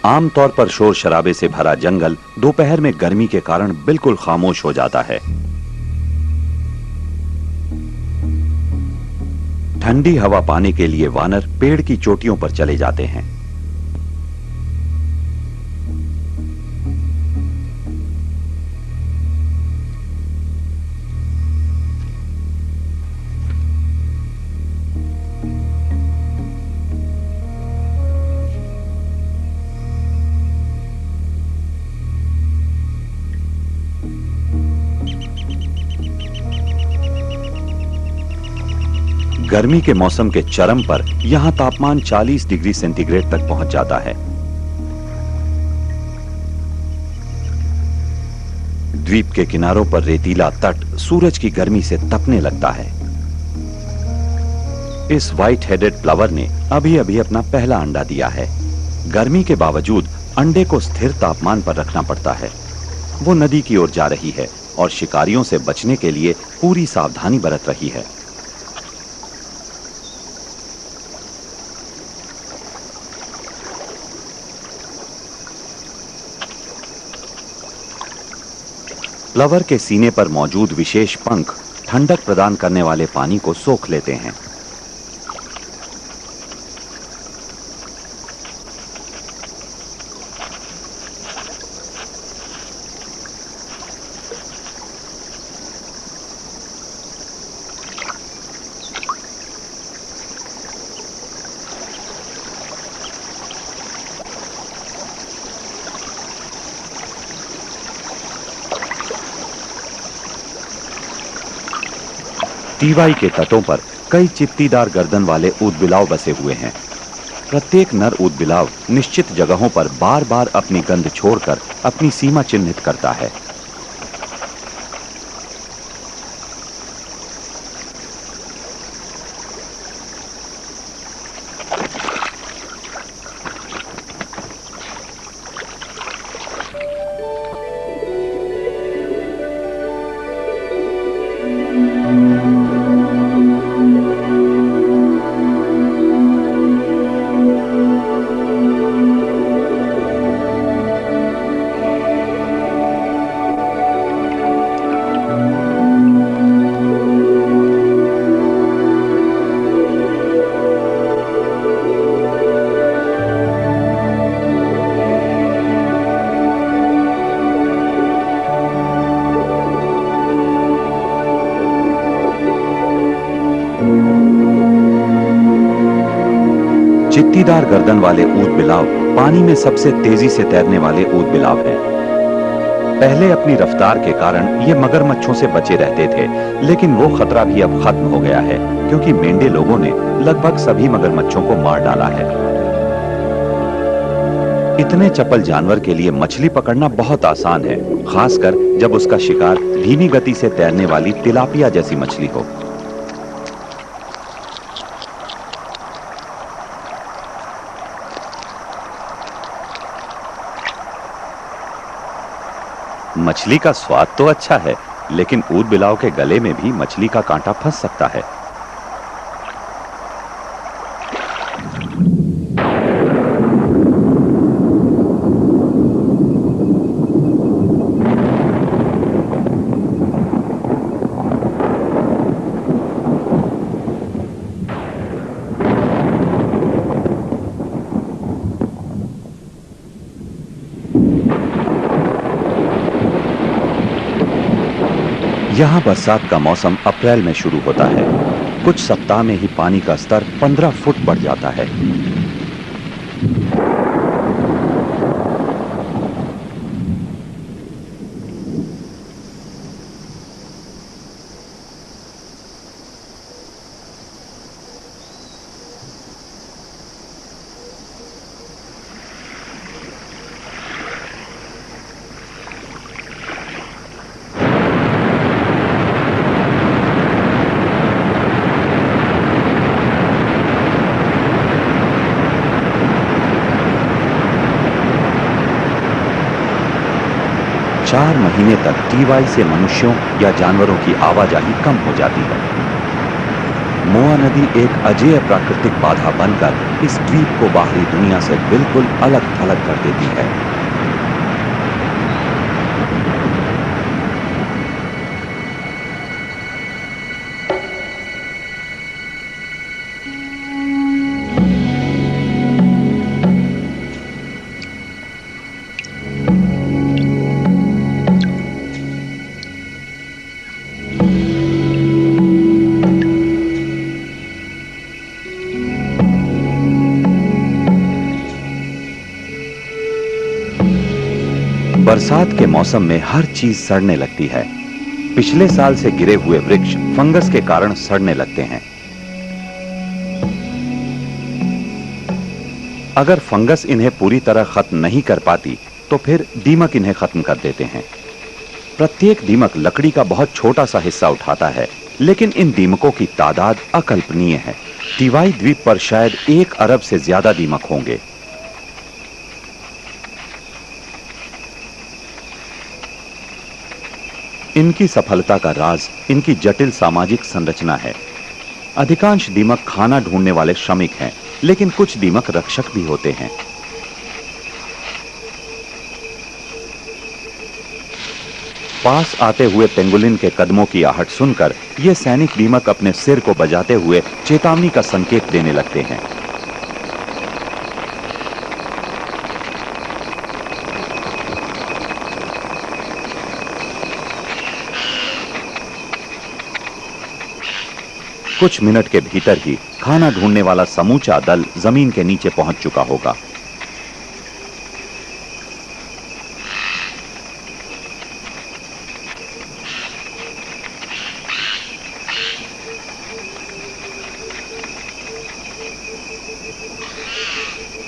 आमतौर पर शोर शराबे से भरा जंगल दोपहर में गर्मी के कारण बिल्कुल खामोश हो जाता है। ठंडी हवा पाने के लिए वानर पेड़ की चोटियों पर चले जाते हैं। गर्मी के मौसम के चरम पर यहां तापमान 40 डिग्री सेंटीग्रेड तक पहुंच जाता है। द्वीप के किनारों पर रेतीला तट सूरज की गर्मी से तपने लगता है। इस व्हाइट हेडेड प्लवर ने अभी अभी अपना पहला अंडा दिया है। गर्मी के बावजूद अंडे को स्थिर तापमान पर रखना पड़ता है। वो नदी की ओर जा रही है और शिकारियों से बचने के लिए पूरी सावधानी बरत रही है। प्लवर के सीने पर मौजूद विशेष पंख ठंडक प्रदान करने वाले पानी को सोख लेते हैं। टीवाई के तटों पर कई चित्तीदार गर्दन वाले ऊदबिलाव बसे हुए हैं। प्रत्येक नर ऊदबिलाव निश्चित जगहों पर बार-बार अपनी गंध छोड़कर अपनी सीमा चिन्हित करता है। चित्तीदार गर्दन वाले ऊदबिलाव पानी में सबसे तेजी से तैरने वाले ऊदबिलाव हैं। पहले अपनी रफ्तार के कारण ये मगरमच्छों से बचे रहते थे, लेकिन वो खतरा भी अब खत्म हो गया है क्योंकि मेंढे लोगों ने लगभग सभी मगरमच्छों को मार डाला है। इतने चपल जानवर के लिए मछली पकड़ना बहुत आसान है, खासकर जब उसका शिकार धीमी गति से तैरने वाली तिलापिया जैसी मछली हो। मछली का स्वाद तो अच्छा है, लेकिन ऊदबिलाव के गले में भी मछली का कांटा फंस सकता है। यहाँ बरसात का मौसम अप्रैल में शुरू होता है। कुछ सप्ताह में ही पानी का स्तर 15 फुट बढ़ जाता है। चार महीने तक टीवाई से मनुष्यों या जानवरों की आवाजाही कम हो जाती है। मोआ नदी एक अजेय प्राकृतिक बाधा बनकर इस द्वीप को बाहरी दुनिया से बिल्कुल अलग थलग कर देती है। बरसात के मौसम में हर चीज सड़ने लगती है। पिछले साल से गिरे हुए वृक्ष फंगस के कारण सड़ने लगते हैं। अगर फंगस इन्हें पूरी तरह खत्म नहीं कर पाती तो फिर दीमक इन्हें खत्म कर देते हैं। प्रत्येक दीमक लकड़ी का बहुत छोटा सा हिस्सा उठाता है, लेकिन इन दीमकों की तादाद अकल्पनीय है। टीवाई द्वीप पर शायद 1 अरब से ज्यादा दीमक होंगे। इनकी सफलता का राज इनकी जटिल सामाजिक संरचना है। अधिकांश दीमक खाना ढूंढने वाले श्रमिक हैं, लेकिन कुछ दीमक रक्षक भी होते हैं। पास आते हुए पेंगुलिन के कदमों की आहट सुनकर ये सैनिक दीमक अपने सिर को बजाते हुए चेतावनी का संकेत देने लगते हैं। कुछ मिनट के भीतर ही खाना ढूंढने वाला समूचा दल जमीन के नीचे पहुंच चुका होगा।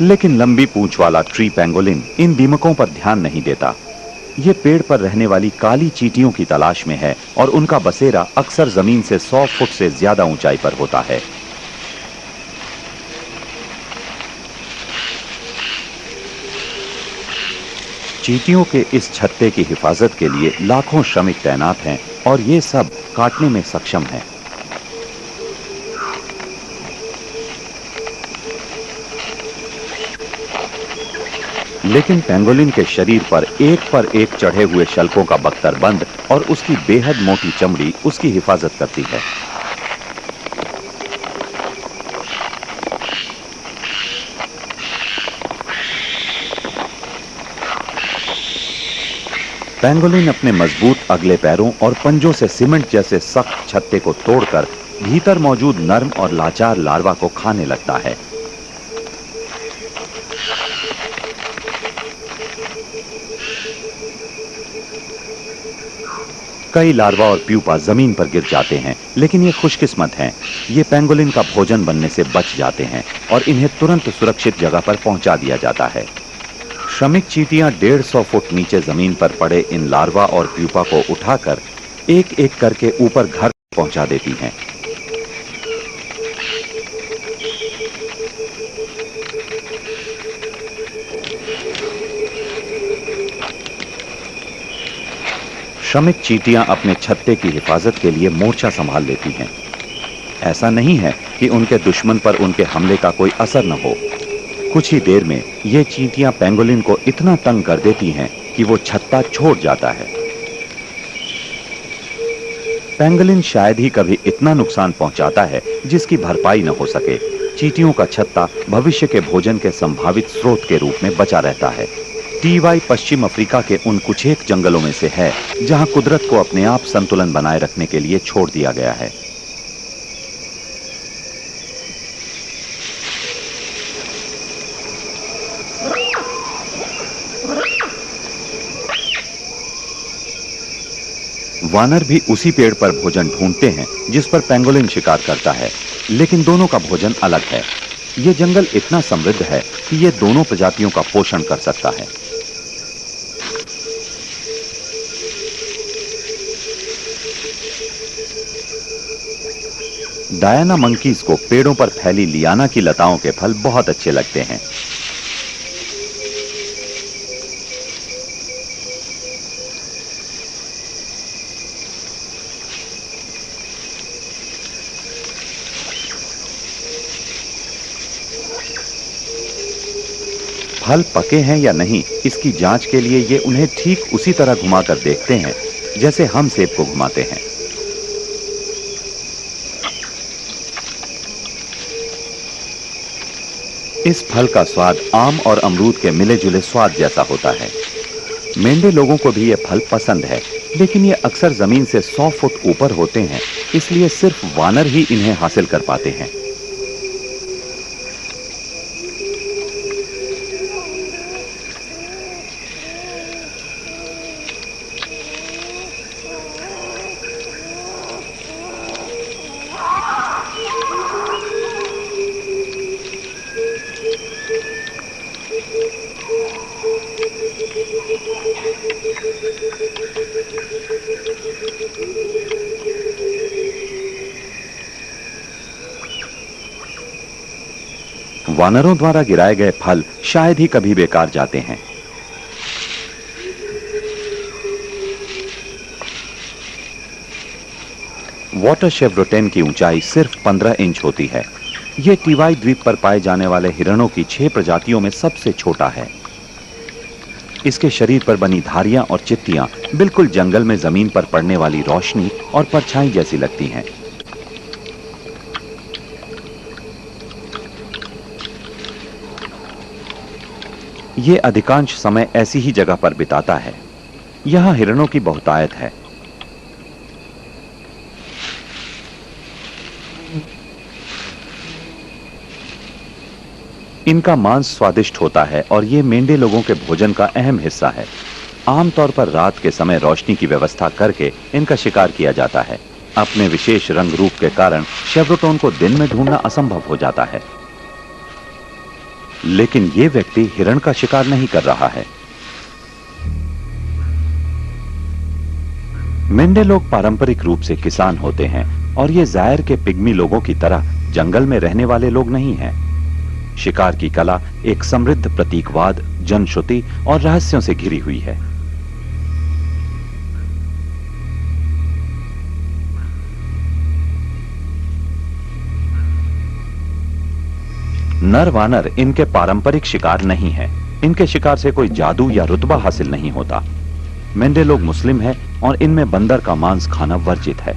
लेकिन लंबी पूंछ वाला ट्री पेंगोलिन इन दीमकों पर ध्यान नहीं देता। ये पेड़ पर रहने वाली काली चींटियों की तलाश में है और उनका बसेरा अक्सर जमीन से 100 फुट से ज्यादा ऊंचाई पर होता है। चींटियों के इस छत्ते की हिफाजत के लिए लाखों श्रमिक तैनात हैं और ये सब काटने में सक्षम हैं। लेकिन पेंगोलिन के शरीर पर एक चढ़े हुए शल्कों का बख्तरबंद और उसकी बेहद मोटी चमड़ी उसकी हिफाजत करती है। पेंगोलिन अपने मजबूत अगले पैरों और पंजों से सीमेंट जैसे सख्त छत्ते को तोड़कर भीतर मौजूद नर्म और लाचार लार्वा को खाने लगता है। कई लार्वा और प्यूपा जमीन पर गिर जाते हैं, लेकिन ये खुशकिस्मत हैं। ये पेंगोलिन का भोजन बनने से बच जाते हैं और इन्हें तुरंत सुरक्षित जगह पर पहुंचा दिया जाता है। श्रमिक चींटियां 150 फुट नीचे जमीन पर पड़े इन लार्वा और प्यूपा को उठाकर एक एक करके ऊपर घर पहुंचा देती हैं। श्रमिक चींटियां अपने छत्ते की हिफाजत के लिए मोर्चा संभाल लेती हैं। ऐसा नहीं है कि उनके दुश्मन पर उनके हमले का कोई असर न हो। कुछ ही देर में ये चींटियां पेंगोलिन को इतना तंग कर देती हैं कि वो छत्ता छोड़ जाता है। पेंगोलिन शायद ही कभी इतना नुकसान पहुंचाता है जिसकी भरपाई न हो सके। चींटियों का छत्ता भविष्य के भोजन के संभावित स्रोत के रूप में बचा रहता है। टीवाई पश्चिम अफ्रीका के उन कुछ एक जंगलों में से है जहां कुदरत को अपने आप संतुलन बनाए रखने के लिए छोड़ दिया गया है। वानर भी उसी पेड़ पर भोजन ढूंढते हैं जिस पर पेंगोलिन शिकार करता है, लेकिन दोनों का भोजन अलग है। यह जंगल इतना समृद्ध है कि यह दोनों प्रजातियों का पोषण कर सकता है। डायना मंकीज को पेड़ों पर फैली लियाना की लताओं के फल बहुत अच्छे लगते हैं। फल पके हैं या नहीं, इसकी जांच के लिए ये उन्हें ठीक उसी तरह घुमाकर देखते हैं जैसे हम सेब को घुमाते हैं। इस फल का स्वाद आम और अमरूद के मिले जुले स्वाद जैसा होता है। मेंढे लोगों को भी यह फल पसंद है, लेकिन ये अक्सर जमीन से 100 फुट ऊपर होते हैं, इसलिए सिर्फ वानर ही इन्हें हासिल कर पाते हैं। वानरों द्वारा गिराए गए फल शायद ही कभी बेकार जाते हैं। वाटर शेव्रोटेन की ऊंचाई सिर्फ 15 इंच होती है। यह टीवाई द्वीप पर पाए जाने वाले हिरणों की 6 प्रजातियों में सबसे छोटा है। इसके शरीर पर बनी धारियां और चित्तियां बिल्कुल जंगल में जमीन पर पड़ने वाली रोशनी और परछाई जैसी लगती हैं। ये अधिकांश समय ऐसी ही जगह पर बिताता है। यहां हिरणों की बहुतायत है। इनका मांस स्वादिष्ट होता है और ये मेंढे लोगों के भोजन का अहम हिस्सा है। आमतौर पर रात के समय रोशनी की व्यवस्था करके इनका शिकार किया जाता है। अपने विशेष रंग रूप के कारण शेव्रोटोन को दिन में ढूंढना असंभव हो जाता है। लेकिन यह व्यक्ति हिरण का शिकार नहीं कर रहा है। मेंढे लोग पारंपरिक रूप से किसान होते हैं और ये जायर के पिग्मी लोगों की तरह जंगल में रहने वाले लोग नहीं हैं। शिकार की कला एक समृद्ध प्रतीकवाद, जनश्रुति और रहस्यों से घिरी हुई है। नर वानर इनके पारंपरिक शिकार नहीं है। इनके शिकार से कोई जादू या रुतबा हासिल नहीं होता। मेंढे लोग मुस्लिम हैं और इनमें बंदर का मांस खाना वर्जित है।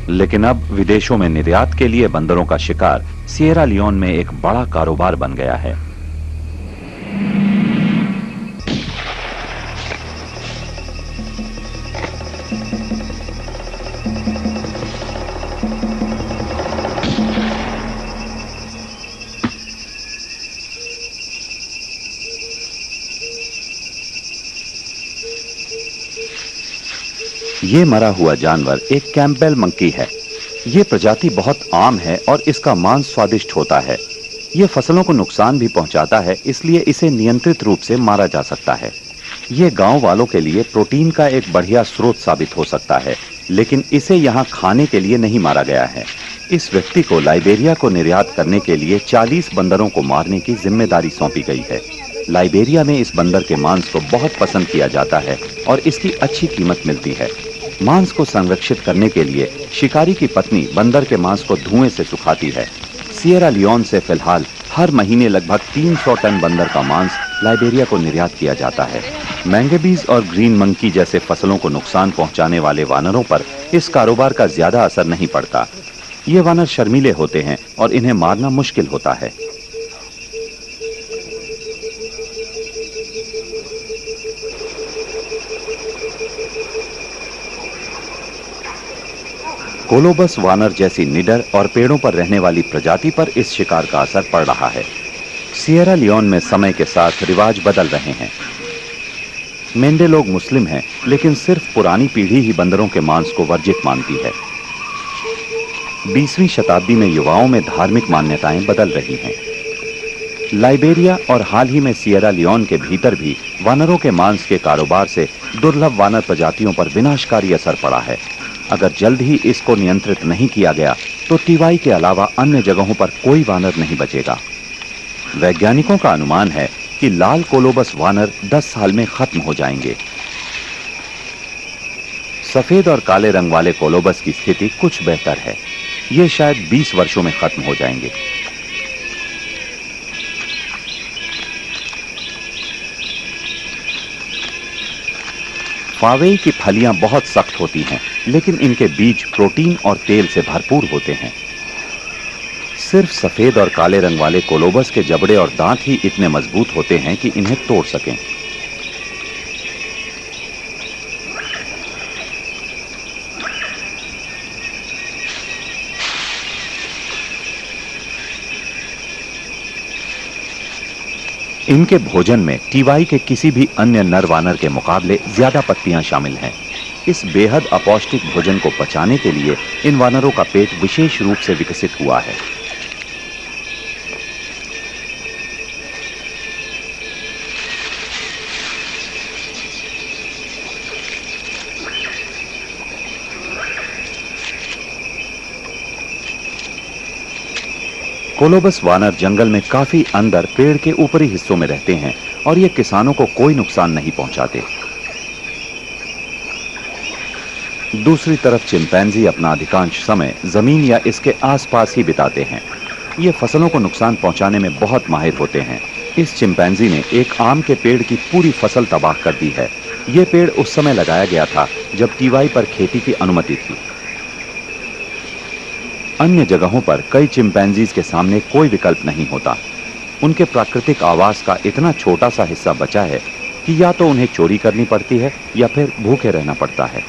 लेकिन अब विदेशों में निर्यात के लिए बंदरों का शिकार सिएरा लियोन में एक बड़ा कारोबार बन गया है। ये मरा हुआ जानवर एक कैंपबेल मंकी है। ये प्रजाति बहुत आम है और इसका मांस स्वादिष्ट होता है। ये फसलों को नुकसान भी पहुंचाता है, इसलिए इसे नियंत्रित रूप से मारा जा सकता है। ये गांव वालों के लिए प्रोटीन का एक बढ़िया स्रोत साबित हो सकता है, लेकिन इसे यहाँ खाने के लिए नहीं मारा गया है। इस व्यक्ति को लाइबेरिया को निर्यात करने के लिए 40 बंदरों को मारने की जिम्मेदारी सौंपी गई है। लाइबेरिया में इस बंदर के मांस को बहुत पसंद किया जाता है और इसकी अच्छी कीमत मिलती है। मांस को संरक्षित करने के लिए शिकारी की पत्नी बंदर के मांस को धुएं से सुखाती है। सिएरा लियोन से फिलहाल हर महीने लगभग 300 टन बंदर का मांस लाइबेरिया को निर्यात किया जाता है। मैंगेबीज और ग्रीन मंकी जैसे फसलों को नुकसान पहुंचाने वाले वानरों पर इस कारोबार का ज्यादा असर नहीं पड़ता। ये वानर शर्मीले होते हैं और इन्हें मारना मुश्किल होता है। कोलोबस वानर जैसी निडर और पेड़ों पर रहने वाली प्रजाति पर इस शिकार का असर पड़ रहा है। सिएरा लियोन में समय के साथ रिवाज बदल रहे हैं। मेंढे लोग मुस्लिम हैं, लेकिन सिर्फ पुरानी पीढ़ी ही बंदरों के मांस को वर्जित मानती है। 20वीं शताब्दी में युवाओं में धार्मिक मान्यताएं बदल रही हैं। लाइबेरिया और हाल ही में सिएरा लियोन के भीतर भी वानरों के मांस के कारोबार से दुर्लभ वानर प्रजातियों पर विनाशकारी असर पड़ा है। अगर जल्द ही इसको नियंत्रित नहीं किया गया तो टीवाई के अलावा अन्य जगहों पर कोई वानर नहीं बचेगा। वैज्ञानिकों का अनुमान है कि लाल कोलोबस वानर 10 साल में खत्म हो जाएंगे। सफेद और काले रंग वाले कोलोबस की स्थिति कुछ बेहतर है। ये शायद 20 वर्षों में खत्म हो जाएंगे। फावेई की फलियां बहुत सख्त होती हैं, लेकिन इनके बीज प्रोटीन और तेल से भरपूर होते हैं। सिर्फ सफेद और काले रंग वाले कोलोबस के जबड़े और दांत ही इतने मजबूत होते हैं कि इन्हें तोड़ सकें। इनके भोजन में टीवाई के किसी भी अन्य नर वानर के मुकाबले ज्यादा पत्तियां शामिल हैं। इस बेहद अपौष्टिक भोजन को पचाने के लिए इन वानरों का पेट विशेष रूप से विकसित हुआ है। कोलोबस वानर जंगल में काफी अंदर पेड़ के ऊपरी हिस्सों में रहते हैं और ये किसानों को कोई नुकसान नहीं पहुंचाते। दूसरी तरफ चिंपैंजी अपना अधिकांश समय जमीन या इसके आसपास ही बिताते हैं। ये फसलों को नुकसान पहुंचाने में बहुत माहिर होते हैं। इस चिंपैंजी ने एक आम के पेड़ की पूरी फसल तबाह कर दी है। ये पेड़ उस समय लगाया गया था जब टीवाई पर खेती की अनुमति थी। अन्य जगहों पर कई चिंपैंजीज के सामने कोई विकल्प नहीं होता। उनके प्राकृतिक आवास का इतना छोटा सा हिस्सा बचा है कि या तो उन्हें चोरी करनी पड़ती है या फिर भूखे रहना पड़ता है।